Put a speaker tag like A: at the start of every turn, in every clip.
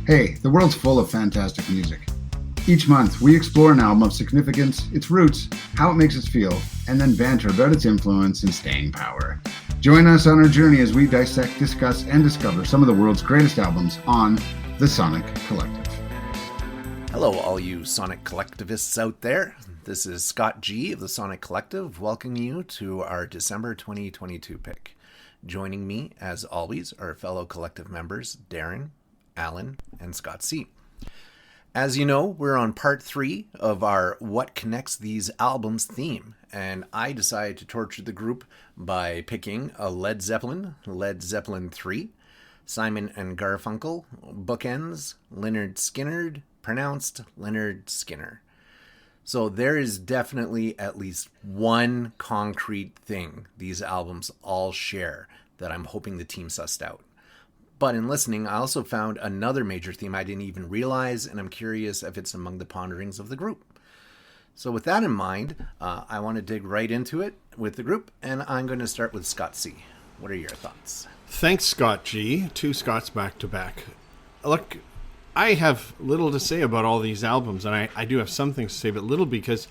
A: Hey, the world's full of fantastic music. Each month, we explore an album of significance, its roots, how it makes us feel, and then banter about its influence and staying power. Join us on our journey as we dissect, discuss, and discover some of the world's greatest albums on The Sonic Collective.
B: Hello, all you Sonic Collectivists out there. This is Scott G. of The Sonic Collective, welcoming you to our December 2022 pick. Joining me, as always, are fellow collective members Darren, Alan, and Scott C. As you know, we're on part 3 of our What Connects These Albums theme, and I decided to torture the group by picking a Led Zeppelin 3, Simon and Garfunkel, Bookends, Lynyrd Skynyrd, pronounced Lynyrd Skinner. So there is definitely at least one concrete thing these albums all share that I'm hoping the team sussed out. But in listening, I also found another major theme I didn't even realize, and I'm curious if it's among the ponderings of the group. So with that in mind, I want to dig right into it with the group, and I'm going to start with Scott C. What are your thoughts?
C: Thanks, Scott G. 2 Scotts back to back. Look, I have little to say about all these albums, and I do have some things to say, but little because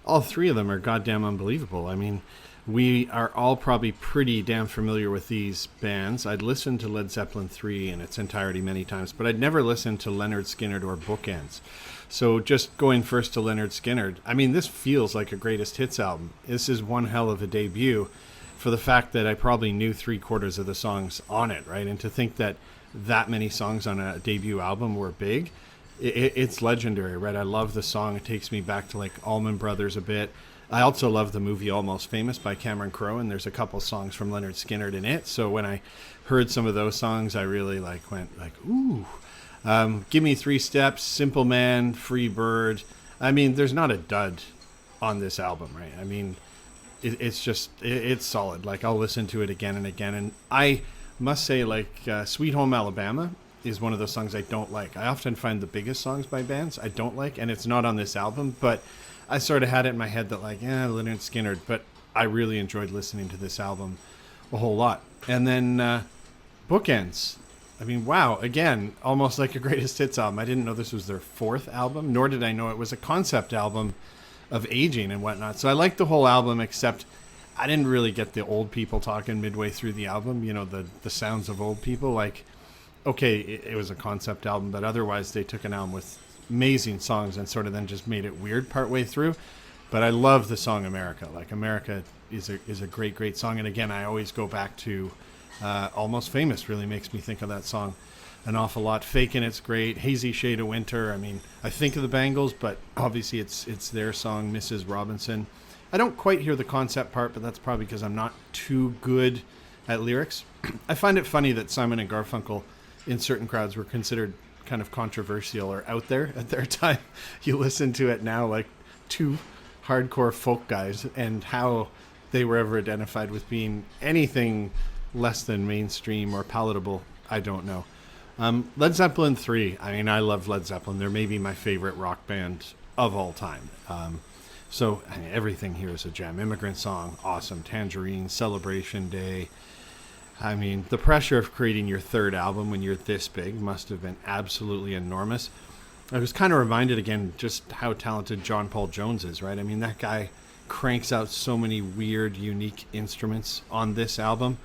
C: all 3 of them are goddamn unbelievable. I mean, we are all probably pretty damn familiar with these bands. I'd listened to Led Zeppelin 3 in its entirety many times, but I'd never listened to Lynyrd Skynyrd or Bookends. So just going first to Lynyrd Skynyrd, I mean, this feels like a greatest hits album. This is one hell of a debut for the fact that I probably knew 3/4 of the songs on it, right? And to think that many songs on a debut album were big, it's legendary, right? I love the song. It takes me back to like Allman Brothers a bit. I also love the movie Almost Famous by Cameron Crowe, and there's a couple songs from Lynyrd Skynyrd in it. So when I heard some of those songs, I really went ooh. Give Me 3 Steps, Simple Man, Free Bird. I mean, there's not a dud on this album, right? I mean, it's solid. Like, I'll listen to it again and again. And I must say, Sweet Home Alabama is one of those songs I don't like. I often find the biggest songs by bands I don't like, and it's not on this album, but I sort of had it in my head that Lynyrd Skynyrd, but I really enjoyed listening to this album a whole lot. And then Bookends. I mean, wow, again, almost like a greatest hits album. I didn't know this was their 4th album, nor did I know it was a concept album of aging and whatnot. So I liked the whole album, except I didn't really get the old people talking midway through the album, the sounds of old people. Like, okay, it was a concept album, but otherwise they took an album with amazing songs and sort of then just made it weird partway through. But I love the song America. Like, America is a great song. And again, I always go back to Almost Famous. Really makes me think of that song an awful lot. Fakin' It's great. Hazy Shade of Winter. I mean, I think of the Bangles, but obviously it's their song, Mrs. Robinson. I don't quite hear the concept part, but that's probably because I'm not too good at lyrics. I find it funny that Simon and Garfunkel in certain crowds were considered kind of controversial or out there at their time. You listen to it now, like 2 hardcore folk guys, and how they were ever identified with being anything less than mainstream or palatable, I don't know. Led Zeppelin 3, I mean, I love Led Zeppelin. They're maybe my favorite rock band of all time. So I mean, everything here is a gem. Immigrant Song, awesome. Tangerine, Celebration Day. I mean, the pressure of creating your 3rd album when you're this big must have been absolutely enormous. I was kind of reminded again just how talented John Paul Jones is, right? I mean, that guy cranks out so many weird, unique instruments on this album.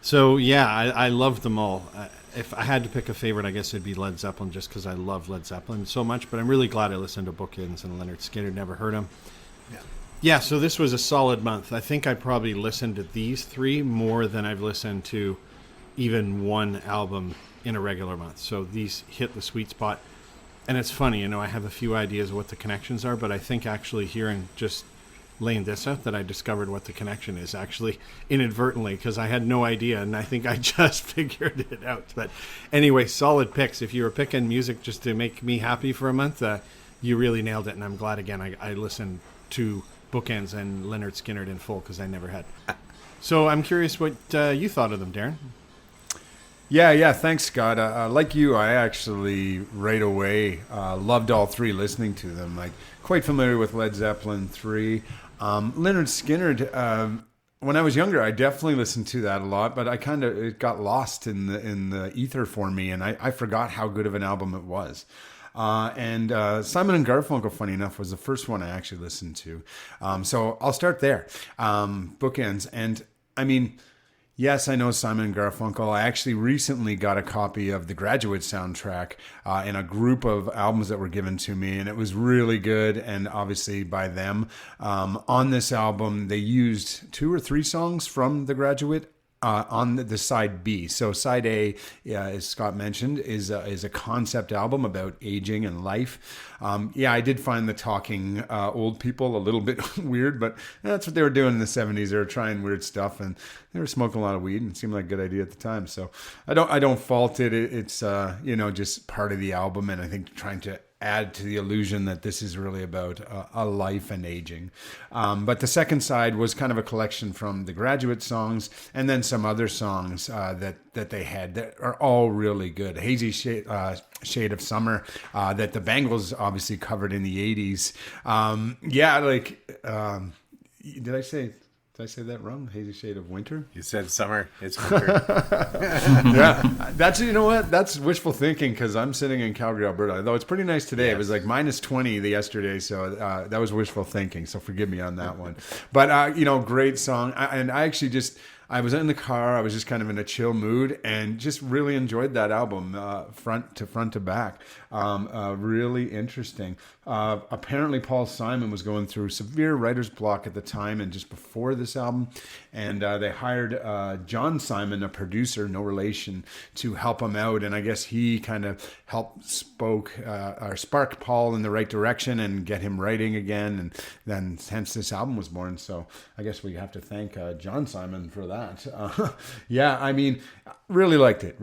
C: So, yeah, I love them all. If I had to pick a favorite, I guess it'd be Led Zeppelin, just because I love Led Zeppelin so much. But I'm really glad I listened to Bookends and Lynyrd Skynyrd. Never heard him. Yeah, so this was a solid month. I think I probably listened to these 3 more than I've listened to even one album in a regular month. So these hit the sweet spot. And it's funny, I have a few ideas of what the connections are, but I think actually hearing just laying this out that I discovered what the connection is, actually inadvertently, because I had no idea, and I think I just figured it out. But anyway, solid picks. If you were picking music just to make me happy for a month, you really nailed it, and I'm glad, again, I listened to Bookends and Lynyrd Skynyrd in full, because I never had. So I'm curious what you thought of them, Darren.
D: Yeah. Thanks, Scott. Like you, I actually right away loved all 3 listening to them. Like, quite familiar with Led Zeppelin 3. Lynyrd Skynyrd, when I was younger, I definitely listened to that a lot, but it got lost in the ether for me, and I forgot how good of an album it was. And Simon and Garfunkel, funny enough, was the first one I actually listened to. So I'll start there. Bookends. And I mean, yes, I know Simon and Garfunkel. I actually recently got a copy of the Graduate soundtrack in a group of albums that were given to me, and it was really good, and obviously by them. On this album, they used 2 or 3 songs from the Graduate on the side B. So side A, as Scott mentioned, is a concept album about aging and life. I did find the talking old people a little bit weird, but that's what they were doing in the 70s. They were trying weird stuff, and they were smoking a lot of weed, and it seemed like a good idea at the time. So I don't fault it. It's just part of the album, and I think trying to add to the illusion that this is really about a life and aging. But the second side was kind of a collection from the Graduate songs, and then some other songs that they had that are all really good. Hazy Shade of Summer that the Bangles obviously covered in the 80s. Did I say that wrong? Hazy Shade of Winter?
B: You said summer. It's winter.
D: Yeah, you know what? That's wishful thinking because I'm sitting in Calgary, Alberta. Though it's pretty nice today. Yes. It was like -20 yesterday, so that was wishful thinking. So forgive me on that one. But great song. I was in the car. I was just kind of in a chill mood and just really enjoyed that album, front to back. Really interesting. Apparently, Paul Simon was going through severe writer's block at the time and just before this album. And they hired John Simon, a producer, no relation, to help him out. And I guess he kind of helped spark Paul in the right direction and get him writing again. And then hence this album was born. So I guess we have to thank John Simon for that. Really liked it.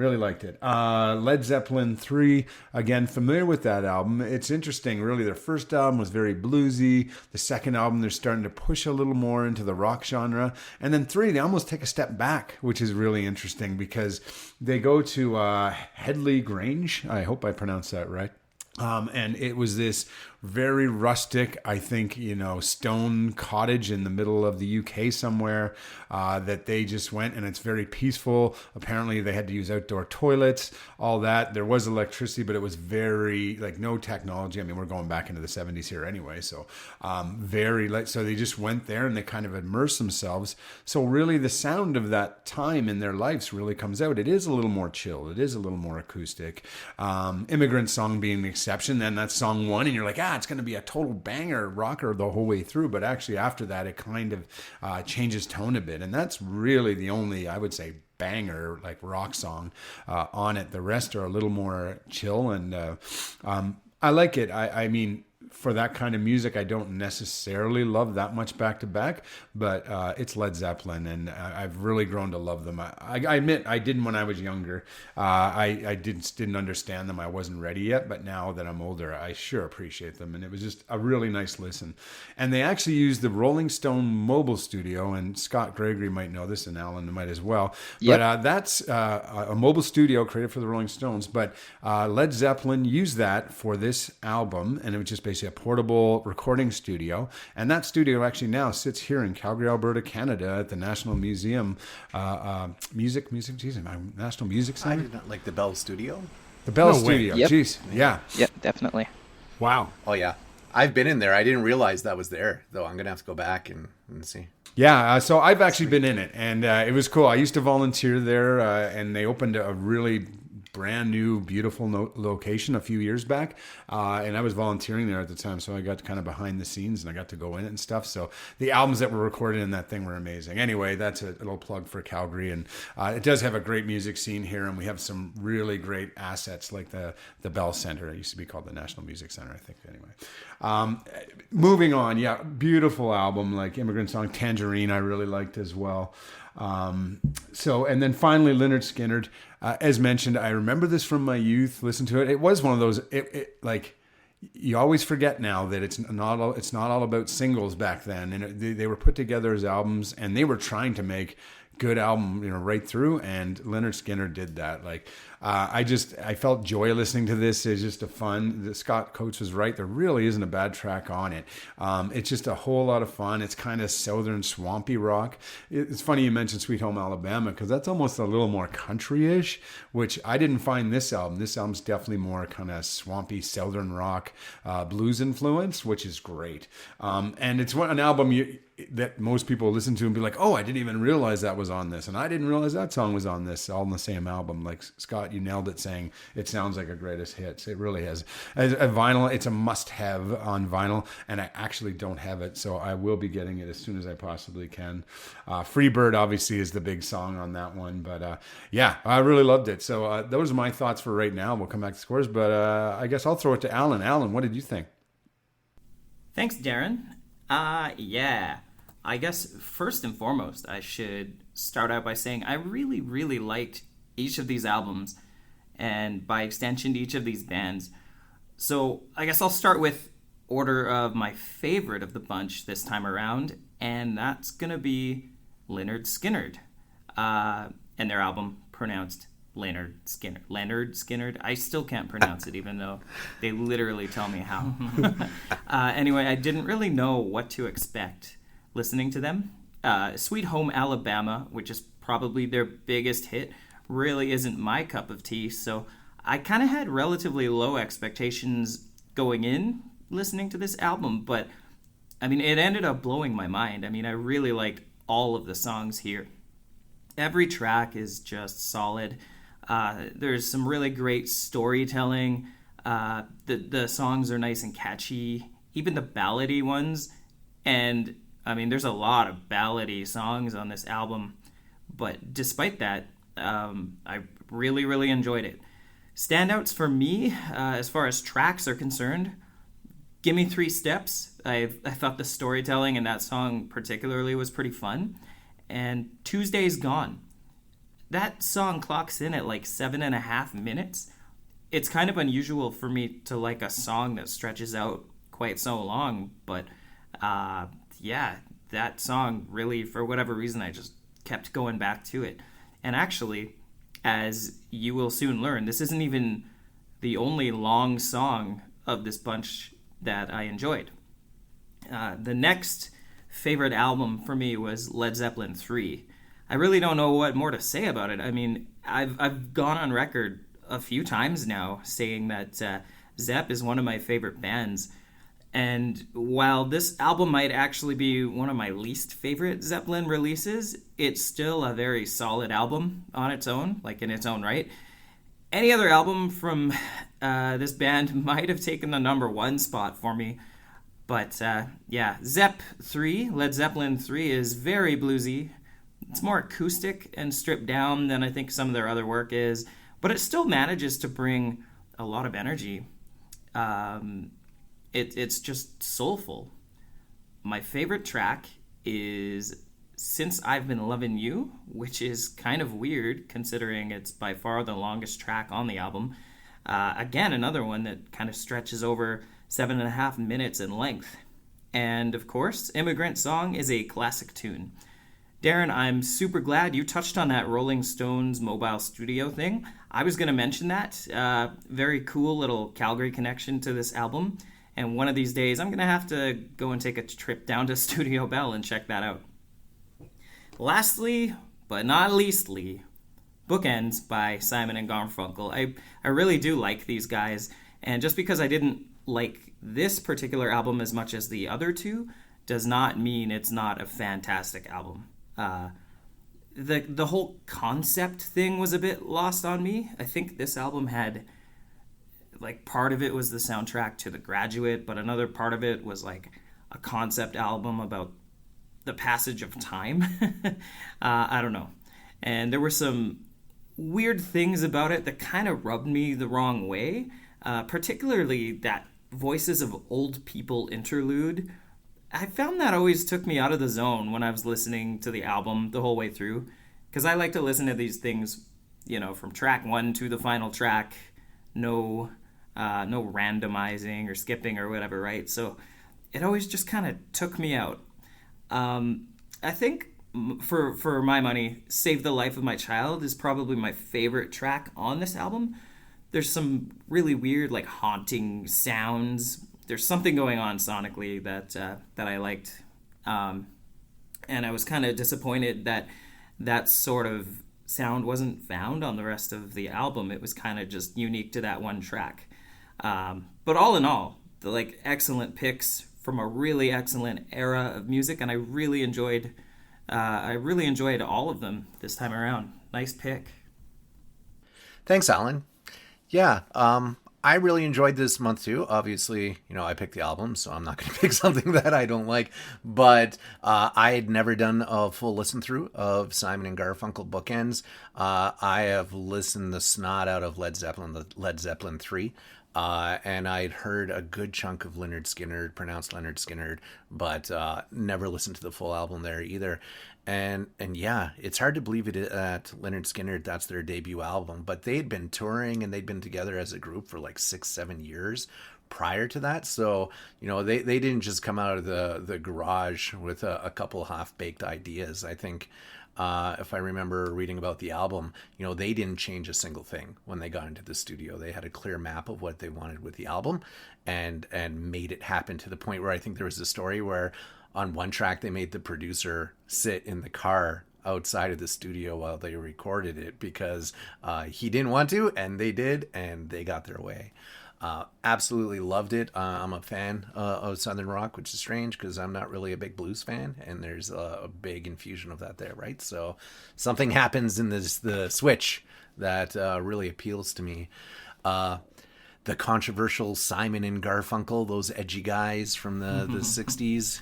D: Led Zeppelin 3, again, familiar with that album. It's interesting, really. Their first album was very bluesy. The second album, they're starting to push a little more into the rock genre. And then 3, they almost take a step back, which is really interesting because they go to Headley Grange. I hope I pronounced that right. And it was this very rustic, I think, stone cottage in the middle of the UK somewhere that they just went, and it's very peaceful. Apparently they had to use outdoor toilets, all that. There was electricity, but it was very, no technology. I mean, we're going back into the 70s here anyway. So so they just went there and they kind of immersed themselves. So really the sound of that time in their lives really comes out. It is a little more chill. It is a little more acoustic. Immigrant Song being the exception. Then that's song 1 and you're like, it's going to be a total banger rocker the whole way through. But actually after that, it kind of changes tone a bit. And that's really the only, I would say, banger rock song on it. The rest are a little more chill, and I like it. I mean, for that kind of music, I don't necessarily love that much back to back, but it's Led Zeppelin, and I've really grown to love them. I admit I didn't when I was younger. I didn't understand them. I wasn't ready yet, but now that I'm older, I sure appreciate them, and it was just a really nice listen. And they actually used the Rolling Stone mobile studio, and Scott Gregory might know this, and Alan might as well. Yep. But that's a mobile studio created for the Rolling Stones, but Led Zeppelin used that for this album, and it was just basically a portable recording studio, and that studio actually now sits here in Calgary, Alberta, Canada, at the National Museum, National Music Center.
B: I did not like the Bell Studio.
D: The Bell Studio,
E: yep.
D: Jeez, yeah.
E: Yep, definitely.
D: Wow.
B: Oh yeah, I've been in there. I didn't realize that was there, though. I'm gonna have to go back and see.
D: Yeah, so I've actually been in it, and it was cool. I used to volunteer there, and they opened a really brand new, beautiful location a few years back, and I was volunteering there at the time, so I got kind of behind the scenes and I got to go in it and stuff. So the albums that were recorded in that thing were amazing. Anyway, that's a little plug for Calgary, and it does have a great music scene here, and we have some really great assets like the Bell Center. It used to be called the National Music Center, I think. Anyway, moving on, beautiful album, like Immigrant Song, Tangerine, I really liked as well. And then finally Lynyrd Skynyrd, as mentioned, I remember this from my youth, listened to it. It was one of those, you always forget now that it's not all about singles back then. And they were put together as albums, and they were trying to make good album, right through. And Leonard Skinner did that. Like, I felt joy listening to this. It's just a fun. Scott Coates was right. There really isn't a bad track on it. It's just a whole lot of fun. It's kind of southern swampy rock. It's funny you mentioned Sweet Home Alabama, because that's almost a little more country-ish, which I didn't find this album. This album's definitely more kind of swampy southern rock, blues influence, which is great. And it's an album that most people listen to and be like, oh, I didn't even realize that was on this. And I didn't realize that song was on this, all in the same album. Like, Scott, you nailed it saying it sounds like a greatest hits. It really has. As a vinyl, it's a must-have on vinyl, and I actually don't have it, so I will be getting it as soon as I possibly can. Freebird, obviously, is the big song on that one, but yeah, I really loved it. So those are my thoughts for right now. We'll come back to scores, but I guess I'll throw it to Alan. Alan, what did you think?
E: Thanks, Darren. Yeah. I guess first and foremost, I should start out by saying I really, really liked each of these albums, and by extension, each of these bands. So I guess I'll start with order of my favorite of the bunch this time around, and that's going to be Lynyrd Skynyrd, and their album pronounced Lynyrd Skynyrd. Lynyrd Skynyrd. I still can't pronounce it, even though they literally tell me how. Anyway, I didn't really know what to expect listening to them. Sweet Home Alabama, which is probably their biggest hit, really isn't my cup of tea, so I kind of had relatively low expectations going in listening to this album, but I mean, it ended up blowing my mind. I mean, I really liked all of the songs here. Every track is just solid. There's some really great storytelling. The songs are nice and catchy, even the ballady ones, and I mean, there's a lot of ballady songs on this album, but despite that, I really, really enjoyed it. Standouts for me, as far as tracks are concerned, Gimme 3 Steps. I thought the storytelling in that song particularly was pretty fun. And Tuesday's Gone. That song clocks in at like 7.5 minutes. It's kind of unusual for me to like a song that stretches out quite so long, but yeah, that song really, for whatever reason, I just kept going back to it. And actually, as you will soon learn, this isn't even the only long song of this bunch that I enjoyed. The next favorite album for me was Led Zeppelin 3. I really don't know what more to say about it. I mean, I've gone on record a few times now saying that Zepp is one of my favorite bands. And while this album might actually be one of my least favorite Zeppelin releases, it's still a very solid album on its own, like in its own right. Any other album from this band might have taken the number one spot for me. But yeah, Zepp 3, Led Zeppelin 3 is very bluesy. It's more acoustic and stripped down than I think some of their other work is, but it still manages to bring a lot of energy. It's just soulful. My favorite track is Since I've Been Lovin' You, which is kind of weird considering it's by far the longest track on the album. Again, another one that kind of stretches over 7.5 minutes in length. And of course, Immigrant Song is a classic tune. Darren, I'm super glad you touched on that Rolling Stones mobile studio thing. I was going to mention that. Very cool little Calgary connection to this album. And one of these days, I'm going to have to go and take a trip down to Studio Bell and check that out. Lastly, but not leastly, Bookends by Simon and Garfunkel. I really do like these guys. And just because I didn't like this particular album as much as the other two does not mean it's not a fantastic album. The whole concept thing was a bit lost on me. I think this album had, like, part of it was the soundtrack to The Graduate, but another part of it was like a concept album about the passage of time. I don't know. And there were some weird things about it that kind of rubbed me the wrong way, particularly that Voices of Old People interlude. I found that always took me out of the zone when I was listening to the album the whole way through, because I like to listen to these things, you know, from track one to the final track, no randomizing or skipping or whatever, right? So it always just kind of took me out. I think for my money, Save the Life of My Child is probably my favorite track on this album. There's some really weird, like, haunting sounds. There's something going on sonically that I liked. And I was kind of disappointed that that sort of sound wasn't found on the rest of the album. It was kind of just unique to that one track. But all in all, the like excellent picks from a really excellent era of music, and I really enjoyed all of them this time around. Nice pick.
B: Thanks, Alan. Yeah, I really enjoyed this month too. Obviously, I picked the album, so I'm not going to pick something that I don't like. But I had never done a full listen through of Simon and Garfunkel Bookends. I have listened the snot out of Led Zeppelin 3. And I'd heard a good chunk of Lynyrd Skynyrd, pronounced Lynyrd Skynyrd, but never listened to the full album there either. And yeah, it's hard to believe that Lynyrd Skynyrd, that's their debut album, but they'd been touring and they'd been together as a group for like 6-7 years prior to that. So, they didn't just come out of the garage with a couple half-baked ideas. I think if I remember reading about the album, they didn't change a single thing when they got into the studio. They had a clear map of what they wanted with the album and made it happen to the point where I think there was a story where on one track they made the producer sit in the car outside of the studio while they recorded it because he didn't want to, and they did, and they got their way. Absolutely loved it. I'm a fan of Southern rock, which is strange because I'm not really a big blues fan, and there's a big infusion of that there, right? So something happens in the switch that really appeals to me. The controversial Simon and Garfunkel, those edgy guys from the 60s,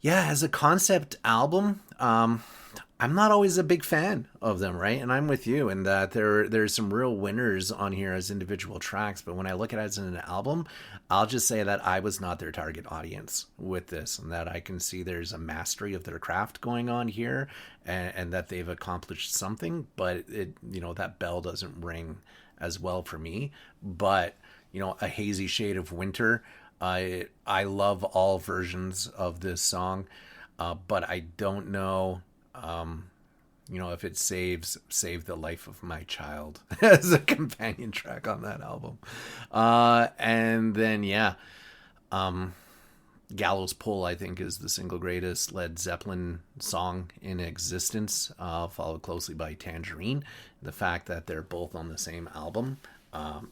B: yeah, as a concept album, I'm not always a big fan of them, right? And I'm with you in that there's some real winners on here as individual tracks, but when I look at it as an album, I'll just say that I was not their target audience with this, and that I can see there's a mastery of their craft going on here, and that they've accomplished something, but that bell doesn't ring as well for me. But A Hazy Shade of Winter, I love all versions of this song, but I don't know if it Save the Life of My Child as a companion track on that album. And then Gallows Pole, I think, is the single greatest Led Zeppelin song in existence, followed closely by Tangerine. The fact that they're both on the same album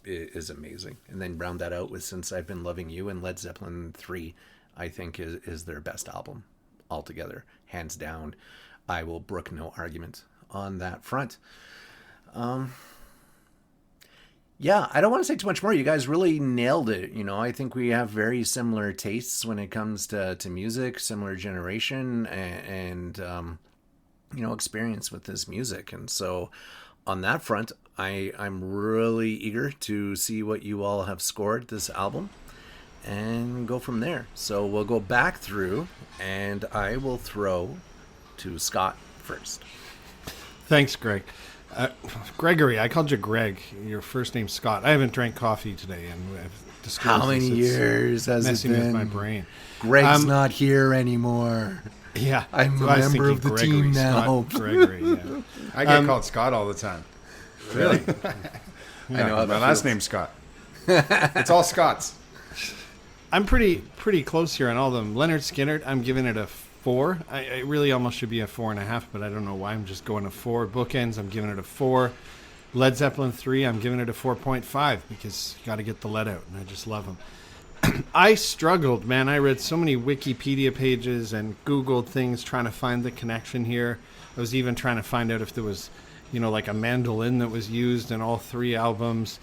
B: is amazing. And then round that out with Since I've Been Loving You, and Led Zeppelin 3, I think is their best album altogether, hands down. I will brook no argument on that front. Yeah, I don't want to say too much more. You guys really nailed it. I think we have very similar tastes when it comes to music, similar generation, and experience with this music. And so on that front, I'm really eager to see what you all have scored this album and go from there. So we'll go back through, and I will throw to Scott first.
C: Thanks, Greg. Gregory, I called you Greg. Your first name's Scott. I haven't drank coffee today, and I've discovered
B: how many years has it been?
C: Messing with my brain.
B: Greg's not here anymore.
C: Yeah,
B: I'm a member of the
C: Gregory,
B: team now.
C: Scott, Gregory, yeah.
D: I get called Scott all the time.
B: Really?
D: Yeah,
B: I know how
D: my
B: that
D: last
B: feels.
D: name's Scott. It's all Scots.
C: I'm pretty close here on all of them. Lynyrd Skynyrd, I'm giving it a 4. I really almost should be a 4.5, but I don't know why. I'm just going a 4. Bookends, I'm giving it a 4. Led Zeppelin 3, I'm giving it a 4.5 because you got to get the lead out, and I just love them. I struggled, man. I read so many Wikipedia pages and Googled things trying to find the connection here. I was even trying to find out if there was, like a mandolin that was used in all 3 albums.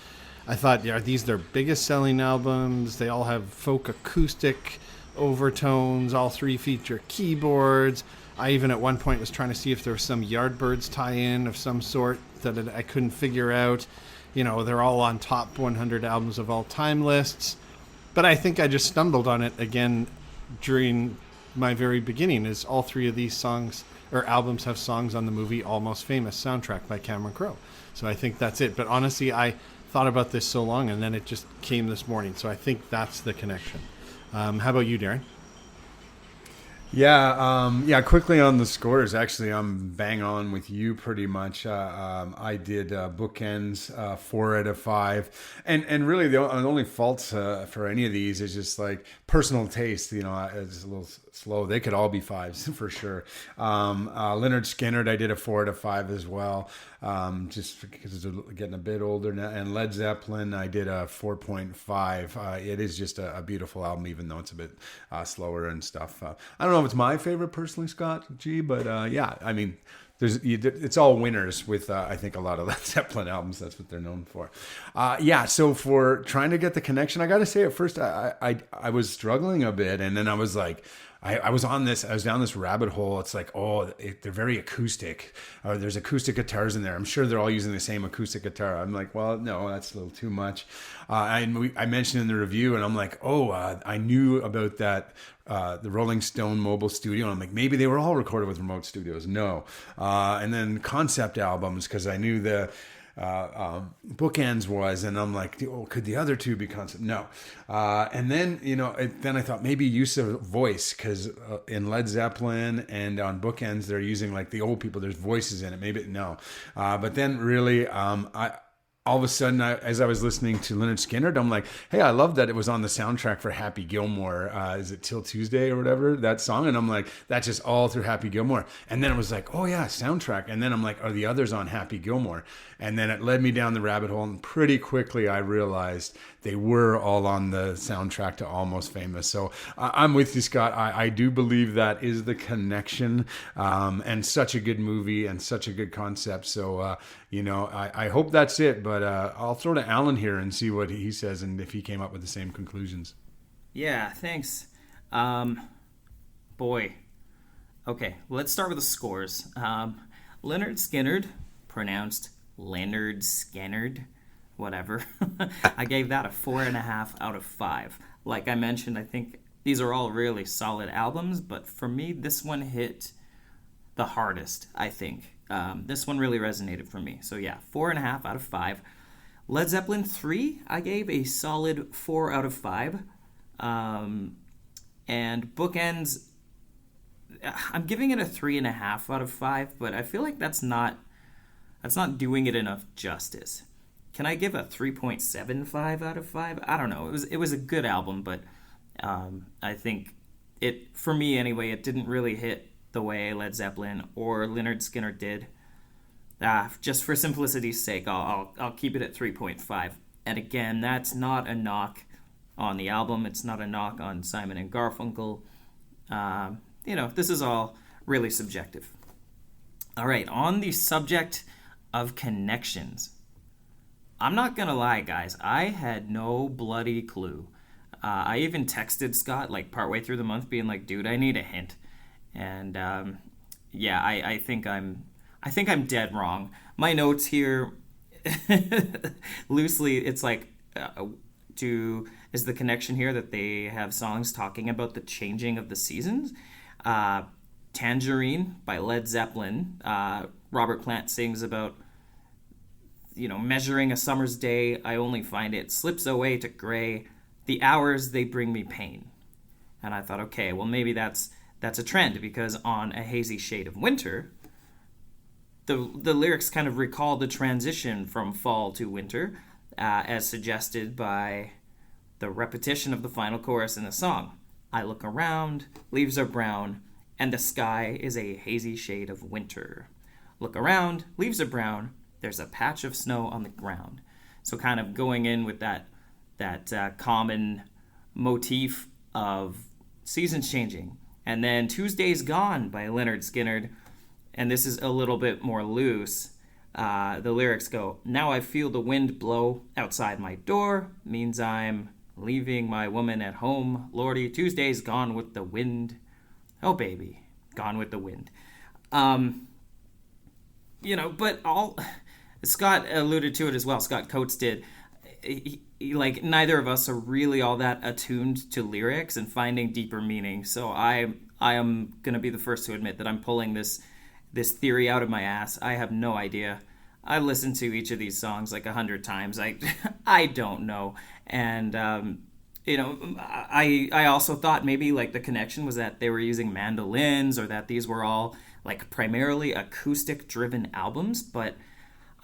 C: I thought, are these their biggest selling albums? They all have folk acoustic overtones. All 3 feature keyboards. I even at one point was trying to see if there was some Yardbirds tie-in of some sort that I couldn't figure out. They're all on top 100 albums of all time lists. But I think I just stumbled on it again during my very beginning, is all 3 of these songs or albums have songs on the movie Almost Famous soundtrack by Cameron Crowe. So I think that's it. But honestly, I thought about this so long, and then it just came this morning. So I think that's the connection. How about you, Darren?
D: Yeah. Quickly on the scores. Actually, I'm bang on with you pretty much. I did Bookends 4 out of 5, and really the only faults for any of these is just like personal taste. It's a little slow. They could all be 5s for sure. Leonard Skinner, I did a 4 out of 5 as well, just because they're getting a bit older now. And Led Zeppelin, I did a 4.5. It is just a beautiful album, even though it's a bit slower and stuff. I don't know if it's my favorite personally, Scott G, but yeah, I mean, it's all winners with I think a lot of Led Zeppelin albums. That's what they're known for. So for trying to get the connection, I got to say at first I was struggling a bit, and then I was like, I was down this rabbit hole. It's like, they're very acoustic. There's acoustic guitars in there. I'm sure they're all using the same acoustic guitar. I'm like, well, no, that's a little too much. I mentioned in the review, and I'm like, I knew about that, the Rolling Stone mobile studio. And I'm like, maybe they were all recorded with remote studios. No. And then concept albums, because I knew the Bookends was, and I'm like, could the other two be concept? No. And then then I thought maybe use of voice, because in Led Zeppelin and on Bookends they're using like the old people, there's voices in it. Maybe no. But then really all of a sudden, as I was listening to Lynyrd Skynyrd, I'm like, hey, I love that it was on the soundtrack for Happy Gilmore. Is it Till Tuesday or whatever, that song? And I'm like, that's just all through Happy Gilmore. And then it was like, oh yeah, soundtrack. And then I'm like, are the others on Happy Gilmore? And then it led me down the rabbit hole. And pretty quickly I realized they were all on the soundtrack to Almost Famous. So I'm with you, Scott. I do believe that is the connection, and such a good movie and such a good concept. So, I hope that's it. But I'll throw to Alan here and see what he says and if he came up with the same conclusions.
E: Yeah, thanks. Boy. Okay, let's start with the scores. Lynyrd Skynyrd, pronounced Leonard Skynyrd, whatever. I gave that a 4.5 out of 5. Like I mentioned, I think these are all really solid albums, but for me, this one hit the hardest, I think. This one really resonated for me. So yeah, 4.5 out of 5. Led Zeppelin 3, I gave a solid 4 out of 5. And Bookends, I'm giving it a 3.5 out of 5, but I feel like that's not doing it enough justice. Can I give a 3.75 out of 5? I don't know. It was a good album, but I think it, for me anyway, it didn't really hit the way Led Zeppelin or Lynyrd Skynyrd did. Just for simplicity's sake, I'll keep it at 3.5. And again, that's not a knock on the album. It's not a knock on Simon and Garfunkel. This is all really subjective. All right, on the subject of connections, I'm not gonna lie, guys. I had no bloody clue. I even texted Scott like partway through the month, being like, "Dude, I need a hint." And I think I'm dead wrong. My notes here, loosely, it's like, is the connection here that they have songs talking about the changing of the seasons? Tangerine by Led Zeppelin. Robert Plant sings about, measuring a summer's day, I only find it slips away to gray. The hours, they bring me pain. And I thought, okay, well, maybe that's a trend, because on A Hazy Shade of Winter, the lyrics kind of recall the transition from fall to winter, as suggested by the repetition of the final chorus in the song. I look around, leaves are brown, and the sky is a hazy shade of winter. Look around, leaves are brown, there's a patch of snow on the ground. So kind of going in with that common motif of seasons changing. And then Tuesday's Gone by Lynyrd Skynyrd, and this is a little bit more loose. The lyrics go, now I feel the wind blow outside my door, means I'm leaving my woman at home. Lordy, Tuesday's gone with the wind. Oh, baby, gone with the wind. But Scott alluded to it as well. Scott Coates did. Neither of us are really all that attuned to lyrics and finding deeper meaning. So I am going to be the first to admit that I'm pulling this theory out of my ass. I have no idea. I listened to each of these songs like 100 times. I don't know. And I also thought maybe like the connection was that they were using mandolins, or that these were all like primarily acoustic driven albums, but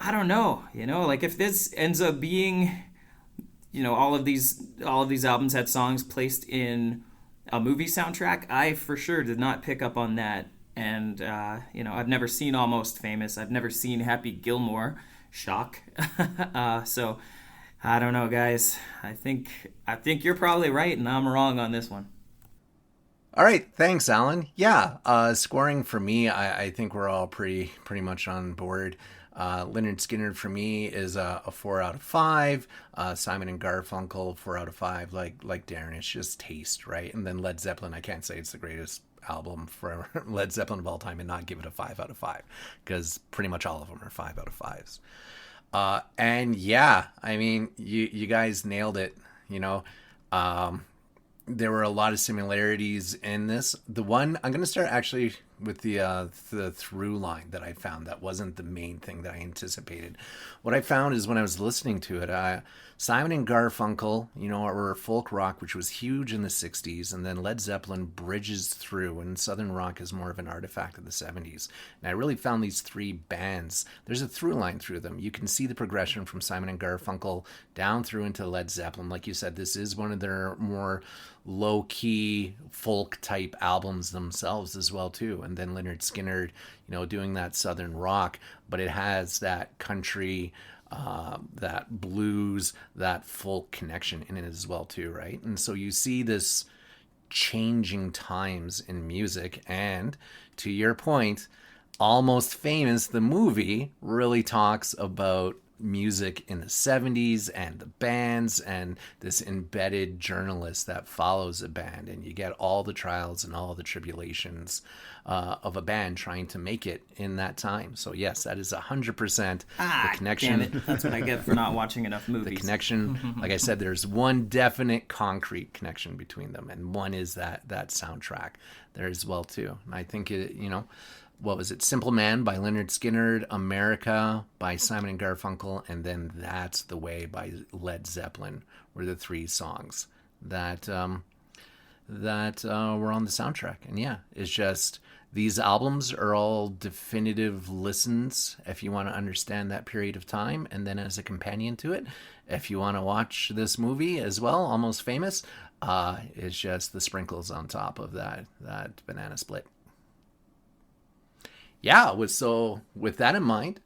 E: I don't know, like if this ends up being, all of these albums had songs placed in a movie soundtrack, I for sure did not pick up on that. And I've never seen Almost Famous. I've never seen Happy Gilmore. Shock. So I don't know, guys. I think you're probably right, and I'm wrong on this one.
B: All right, thanks, Alan. Yeah, scoring for me, I think we're all pretty much on board. Lynyrd Skynyrd for me is a 4 out of 5. Simon and Garfunkel 4 out of 5. Like Darren, it's just taste, right? And then Led Zeppelin, I can't say it's the greatest album for Led Zeppelin of all time and not give it a 5 out of 5, because pretty much all of them are 5 out of 5s. And yeah, I mean, you guys nailed it. There were a lot of similarities in this. The one I'm going to start actually with the through line that I found that wasn't the main thing that I anticipated. What I found is when I was listening to it, Simon and Garfunkel, were folk rock, which was huge in the 60s, and then Led Zeppelin bridges through, and Southern rock is more of an artifact of the 70s. And I really found these three bands, there's a through line through them. You can see the progression from Simon and Garfunkel down through into Led Zeppelin. Like you said, this is one of their more low-key folk type albums themselves as well too. And then Lynyrd Skynyrd, doing that Southern rock, but it has that country, that blues, that folk connection in it as well too, right? And so you see this changing times in music, and to your point, Almost Famous, the movie, really talks about music in the 70s and the bands and this embedded journalist that follows a band, and you get all the trials and all the tribulations of a band trying to make it in that time. So yes, that is 100% the connection.
E: Damn it. That's what I get for not watching enough movies.
B: The connection, like I said, there's one definite concrete connection between them, and one is that soundtrack there as well too. And I think it, what was it? Simple Man by Lynyrd Skynyrd, America by Simon and Garfunkel, and then That's the Way by Led Zeppelin were the three songs that were on the soundtrack. And yeah, it's just, these albums are all definitive listens if you want to understand that period of time, and then as a companion to it, if you want to watch this movie as well, Almost Famous, it's just the sprinkles on top of that banana split. Yeah, so with that in mind,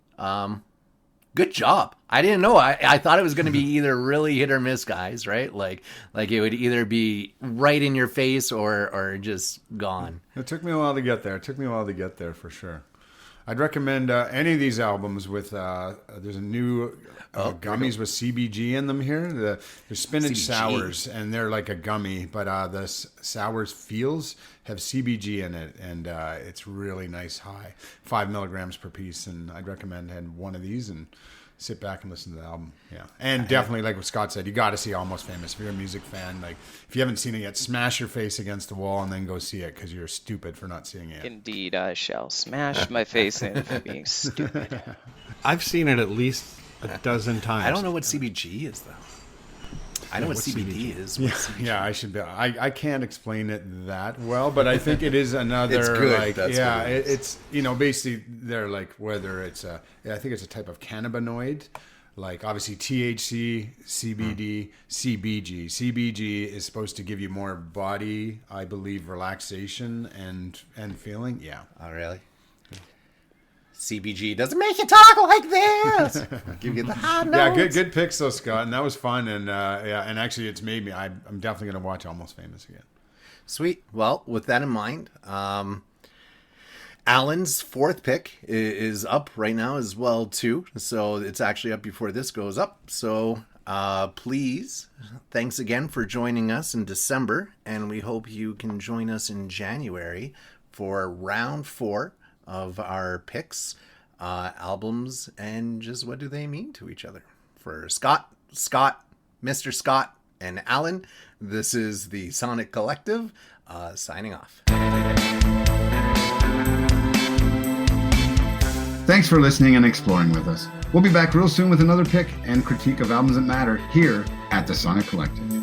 B: good job. I didn't know. I thought it was going to be either really hit or miss, guys, right? Like it would either be right in your face or just gone.
D: It took me a while to get there. For sure. I'd recommend any of these albums with, there's a new gummies with CBG in them here. They're spinach
B: CBG.
D: sours, and they're like a gummy, but the sours feels have CBG in it, and it's really nice high, 5 milligrams per piece, and I'd recommend having one of these and sit back and listen to the album. Yeah, and definitely, like what Scott said, you got to see Almost Famous if you're a music fan. Like, if you haven't seen it yet, smash your face against the wall and then go see it, because you're stupid for not seeing it.
F: Indeed, I shall smash my face in for being stupid.
C: I've seen it at least a dozen times.
B: I don't know what CBG is, though. I know what CBD is.
D: Yeah, I should be. I can't explain it that well, but I think it is another.
B: It's good.
D: Like,
B: That's
D: yeah,
B: what it is.
D: it's basically they're like, whether it's I think it's a type of cannabinoid, like obviously THC, CBD, CBG. CBG is supposed to give you more body, I believe, relaxation and feeling. Yeah.
B: Oh, really? CBG doesn't make you talk like this. Give you the high notes.
D: Yeah, good picks though, Scott, and that was fun. And and actually, it's made me. I'm definitely going to watch Almost Famous again.
B: Sweet. Well, with that in mind, Alan's fourth pick is up right now as well too. So it's actually up before this goes up. So please, thanks again for joining us in December, and we hope you can join us in January for round 4 of our picks, albums, and just what do they mean to each other. For Scott, Mr. Scott, and Alan, this is the Sonic Collective, signing off.
A: Thanks for listening and exploring with us. We'll be back real soon with another pick and critique of albums that matter here at the Sonic Collective.